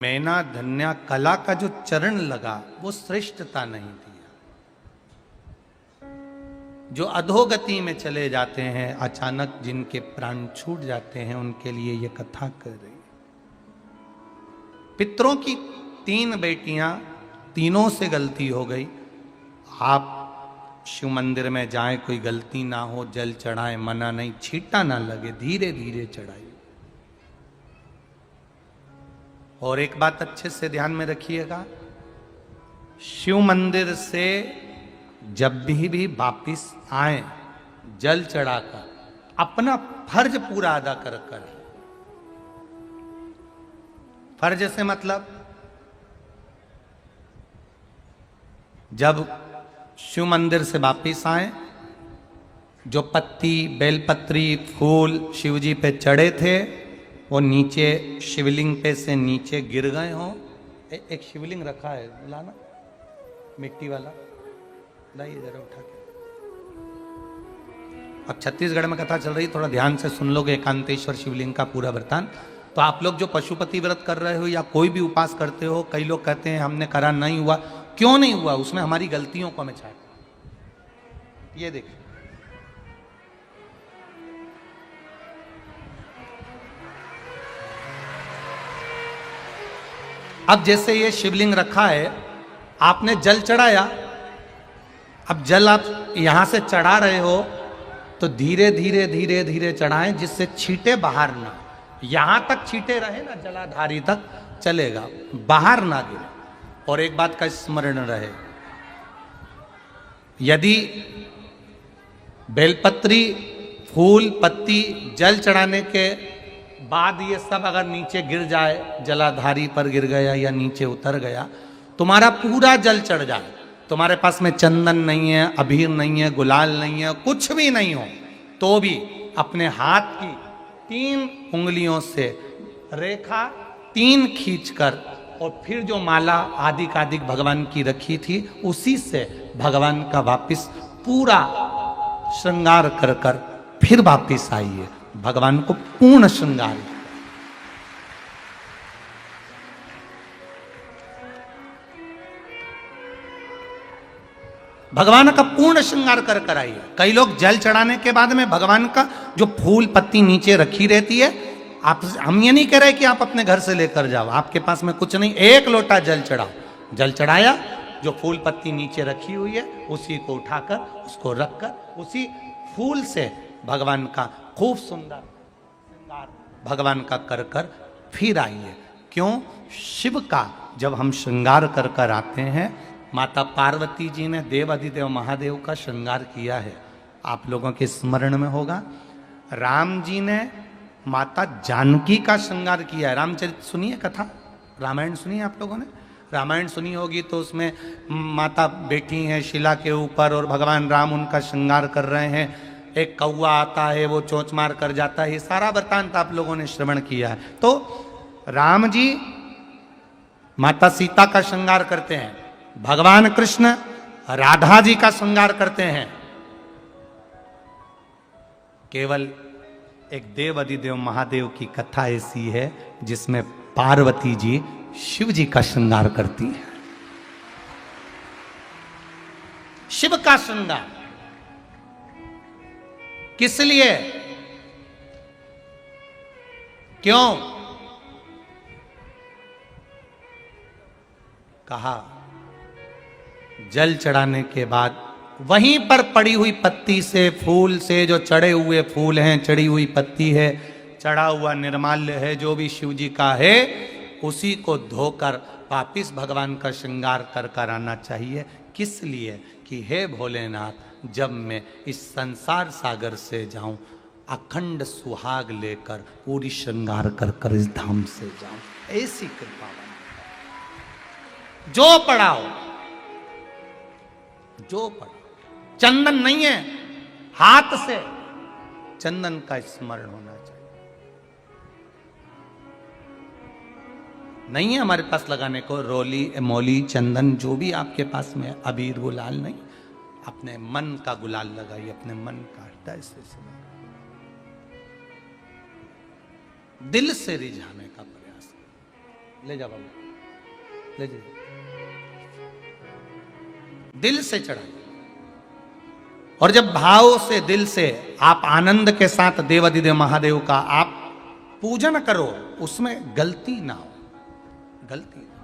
मैना धन्या कला का जो चरण लगा वो श्रेष्ठता नहीं दिया। जो अधोगति में चले जाते हैं, अचानक जिनके प्राण छूट जाते हैं, उनके लिए ये कथा कर रही है। पितरों की 3 बेटियां, तीनों से गलती हो गई। आप शिव मंदिर में जाएं, कोई गलती ना हो, जल चढ़ाएं, मना नहीं, छींटा ना लगे, धीरे धीरे चढ़ाइए। और एक बात अच्छे से ध्यान में रखिएगा, शिव मंदिर से जब भी वापिस आए, जल चढ़ाकर अपना फर्ज पूरा अदा कर कर। फर्ज से मतलब जब शिव मंदिर से वापिस आए, जो पत्ती, बेलपत्री, फूल शिवजी पे चढ़े थे वो नीचे शिवलिंग पे से नीचे गिर गए हों। एक शिवलिंग रखा है, लाना मिट्टी वाला, लाइए जरा उठा के। अब छत्तीसगढ़ में कथा चल रही, थोड़ा ध्यान से सुन लोगे एकांतेश्वर शिवलिंग का पूरा वृतांत। तो आप लोग जो पशुपति व्रत कर रहे हो या कोई भी उपास करते हो, कई लोग कहते हैं हमने करा नहीं हुआ। क्यों नहीं हुआ? उसमें हमारी गलतियों को हमें छाट। ये देखिए, अब जैसे ये शिवलिंग रखा है, आपने जल चढ़ाया, अब जल आप यहां से चढ़ा रहे हो तो धीरे धीरे धीरे धीरे चढ़ाएं, जिससे छींटे बाहर ना, यहां तक छींटे रहे ना, जलाधारी तक चलेगा, बाहर ना गिरे। और एक बात का स्मरण रहे, यदि बेलपत्री, फूल, पत्ती जल चढ़ाने के बाद ये सब अगर नीचे गिर जाए, जलाधारी पर गिर गया या नीचे उतर गया, तुम्हारा पूरा जल चढ़ जाए, तुम्हारे पास में चंदन नहीं है, अबीर नहीं है, गुलाल नहीं है, कुछ भी नहीं हो, तो भी अपने हाथ की 3 उंगलियों से रेखा 3 खींचकर और फिर जो माला आदिक भगवान की रखी थी, उसी से भगवान का वापिस पूरा श्रृंगार कर कर फिर वापिस आइए, भगवान को पूर्ण श्रृंगार। भगवान का पूर्ण श्रृंगार कर कर आइए। कई लोग जल चढ़ाने के बाद में भगवान का जो फूल पत्ती नीचे रखी रहती है, आप, हम ये नहीं कह रहे कि आप अपने घर से लेकर जाओ, आपके पास में कुछ नहीं, 1 लोटा जल चढ़ाओ। जल चढ़ाया, जो फूल पत्ती नीचे रखी हुई है उसी को उठाकर, उसको रखकर, उसी फूल से भगवान का खूब सुंदर श्रृंगार भगवान का कर कर फिर आइए। क्यों? शिव का जब हम श्रृंगार कर कर आते हैं, माता पार्वती जी ने देव अधिदेव महादेव का श्रृंगार किया है, आप लोगों के स्मरण में होगा। राम जी ने माता जानकी का श्रृंगार किया है। रामचरित सुनिए कथा, रामायण सुनिए, आप लोगों ने रामायण सुनी होगी, तो उसमें माता बैठी हैं शिला के ऊपर और भगवान राम उनका श्रृंगार कर रहे हैं। एक कौवा आता है, वो चोंच मार कर जाता है, ये सारा वृतांत आप लोगों ने श्रवण किया है। तो राम जी माता सीता का श्रृंगार करते हैं, भगवान कृष्ण राधा जी का श्रृंगार करते हैं। केवल एक देव अधिदेव महादेव की कथा ऐसी है जिसमें पार्वती जी शिव जी का श्रृंगार करती है। शिव का श्रृंगार किस लिए? क्यों? कहा जल चढ़ाने के बाद वहीं पर पड़ी हुई पत्ती से, फूल से, जो चढ़े हुए फूल हैं, चढ़ी हुई पत्ती है, चढ़ा हुआ निर्माल्य है, जो भी शिव जी का है, उसी को धोकर वापिस भगवान का श्रृंगार कर कर आना चाहिए। किस लिए? कि हे भोलेनाथ, जब मैं इस संसार सागर से जाऊं, अखंड सुहाग लेकर पूरी श्रृंगार कर कर इस धाम से जाऊं, ऐसी कृपा बना। जो पढ़ाओ, जो पढ़ो, चंदन नहीं है, हाथ से चंदन का स्मरण होना चाहिए। नहीं है हमारे पास लगाने को रोली, मोली, चंदन, जो भी आपके पास में, अबीर, गुलाल नहीं, अपने मन का गुलाल लगाइए, अपने मन का हृदय से दिल से रिझाने का प्रयास। ले जा बाबू, ले जा, दिल से चढ़ाइए। और जब भाव से, दिल से आप आनंद के साथ देवाधिदेव महादेव का आप पूजन करो, उसमें गलती ना हो, गलती ना हो।